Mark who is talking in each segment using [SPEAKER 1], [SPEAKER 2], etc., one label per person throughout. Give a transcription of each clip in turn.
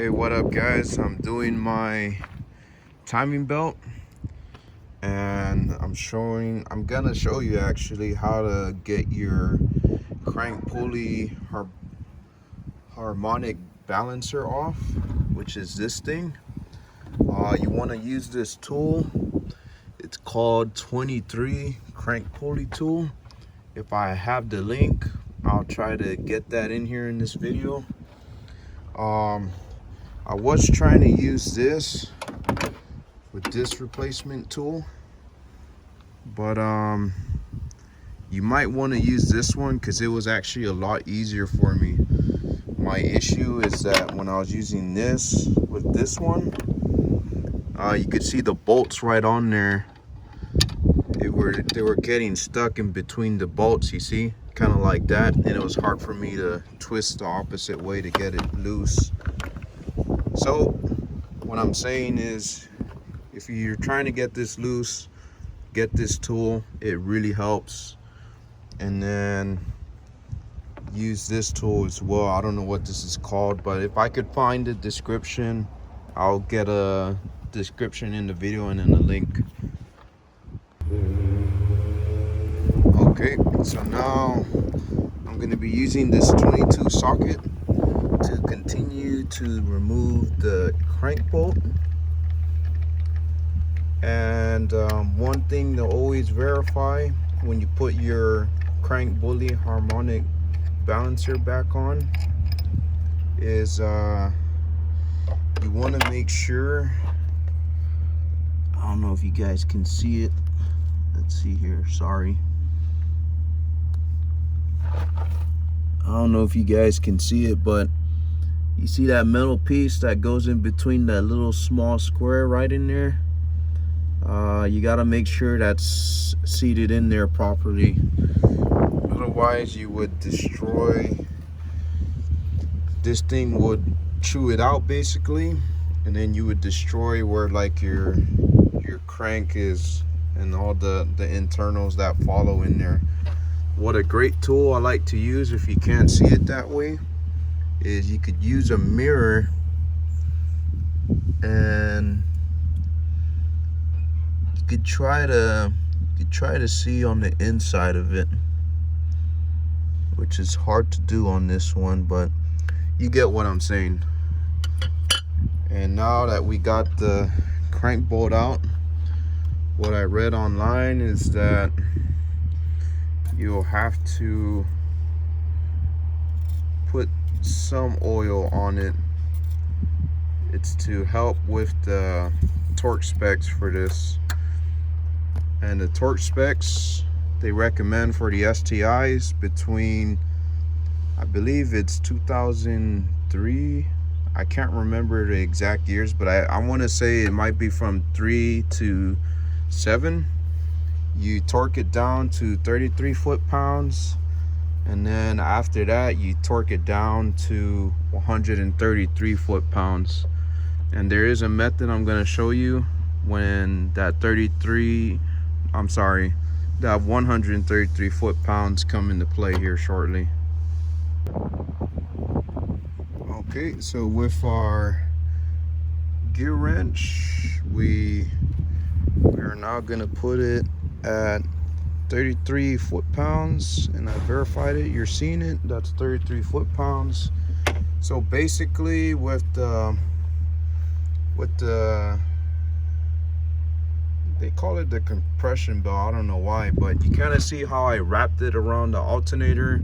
[SPEAKER 1] Hey, what up guys? I'm doing my timing belt and I'm gonna show you actually how to get your crank pulley harmonic balancer off, which is this thing. You want to use this tool. It's called 23 crank pulley tool. If I have the link, I'll try to get that in here in this video. I was trying to use this with this replacement tool, but you might want to use this one because it was actually a lot easier for me. My issue is that when I was using this with this one, you could see the bolts right on there. They were getting stuck in between the bolts, you see, kind of like that, and it was hard for me to twist the opposite way to get it loose. So what I'm saying is, if you're trying to get this loose, get this tool. It really helps. And then use this tool as well. I don't know what this is called, but if I could find the description, I'll get a description in the video and then a link. Okay, so now I'm going to be using this 22 socket to continue to remove the crank bolt. And one thing to always verify when you put your crank pulley harmonic balancer back on is you want to make sure, I don't know if you guys can see it, let's see here, sorry, I don't know if you guys can see it, but you see that metal piece that goes in between that little small square right in there? You got to make sure that's seated in there properly. Otherwise you would destroy, this thing would chew it out basically, and then you would destroy where like your crank is and all the internals that follow in there. What a great tool I like to use, if you can't see it that way, is you could use a mirror and you could try to see on the inside of it, which is hard to do on this one, but you get what I'm saying. And now that we got the crank bolt out, what I read online is that you'll have to put some oil on it. It's to help with the torque specs for this. And the torque specs they recommend for the STIs between, I believe it's 2003, I can't remember the exact years, but I want to say it might be from 3 to 7. You torque it down to 33 foot-pounds, and then after that you torque it down to 133 foot-pounds. And there is a method I'm going to show you when that 133 foot-pounds come into play here shortly. Okay, so with our gear wrench, we are now going to put it at 33 foot-pounds, and I verified it. You're seeing it, that's 33 foot-pounds. So basically with the they call it the compression belt, I don't know why, but you kind of see how I wrapped it around the alternator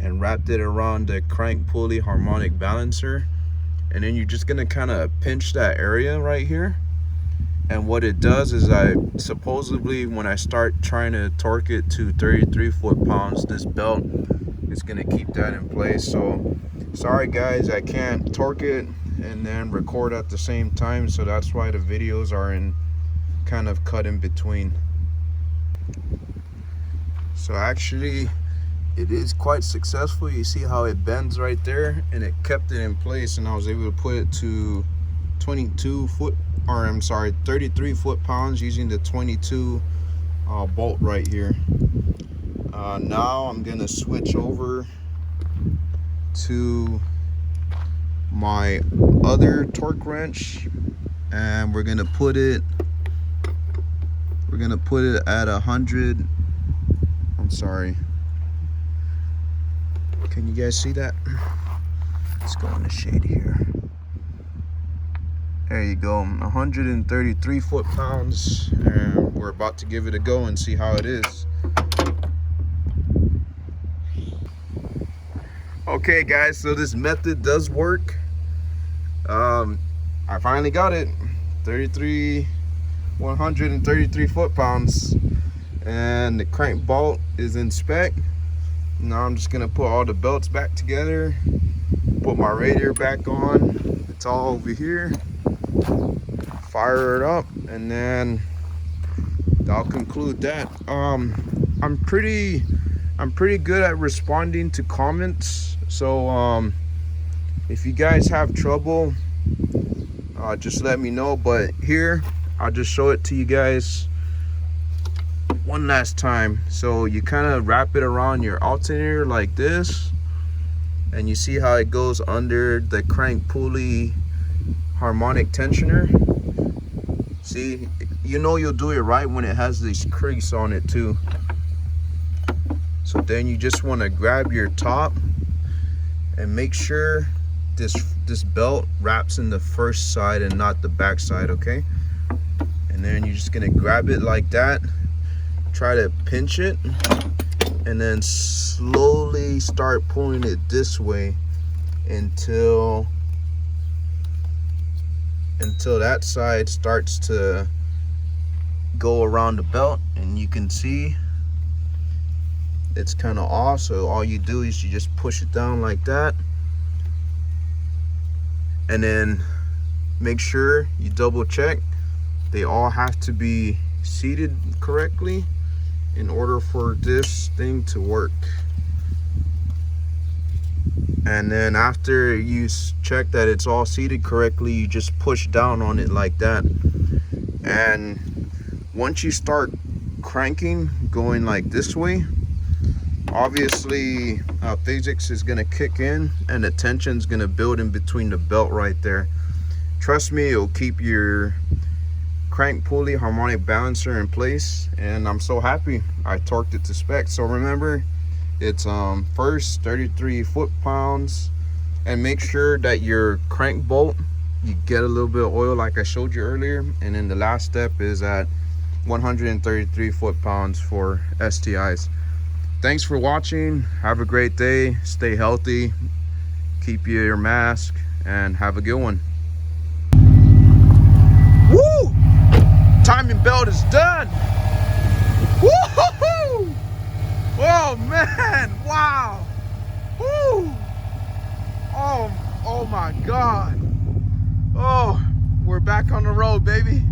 [SPEAKER 1] and wrapped it around the crank pulley harmonic balancer, and then you're just gonna kind of pinch that area right here. And what it does is, I supposedly, when I start trying to torque it to 33 foot-pounds, this belt is gonna keep that in place. So sorry guys, I can't torque it and then record at the same time, so that's why the videos are in kind of cut in between. So actually it is quite successful. You see how it bends right there, and it kept it in place, and I was able to put it to 33 foot-pounds using the 22 bolt right here. Now I'm gonna switch over to my other torque wrench, and we're gonna put it at 100. I'm sorry, can you guys see that? Let's go in the shade here. There you go, 133 foot-pounds, and we're about to give it a go and see how it is. Okay guys, so this method does work. I finally got it, 133 foot-pounds, and the crank bolt is in spec. Now I'm just gonna put all the belts back together, put my radiator back on. It's all over here. Fire it up, and then I'll conclude that. I'm pretty good at responding to comments, so if you guys have trouble, just let me know. But here, I'll just show it to you guys one last time. So you kind of wrap it around your alternator like this, and you see how it goes under the crank pulley harmonic tensioner. See, you know you'll do it right when it has this crease on it too. So then you just want to grab your top and make sure this belt wraps in the first side and not the back side, okay? And then you're just gonna grab it like that, try to pinch it, and then slowly start pulling it this way until that side starts to go around the belt, and you can see it's kind of off. So all you do is you just push it down like that, and then make sure you double check they all have to be seated correctly in order for this thing to work. And then after you check that it's all seated correctly, you just push down on it like that. And once you start cranking, going like this way, obviously physics is going to kick in and the tension is going to build in between the belt right there. Trust me, it'll keep your crank pulley harmonic balancer in place, and I'm so happy I torqued it to spec. So remember, it's first 33 foot-pounds, and make sure that your crank bolt, you get a little bit of oil like I showed you earlier. And then the last step is at 133 foot-pounds for STIs. Thanks for watching. Have a great day. Stay healthy. Keep your mask, and have a good one. Woo! Timing belt is done. Woo-hoo-hoo! Oh man! Wow! Woo! Oh my God! Oh, we're back on the road, baby.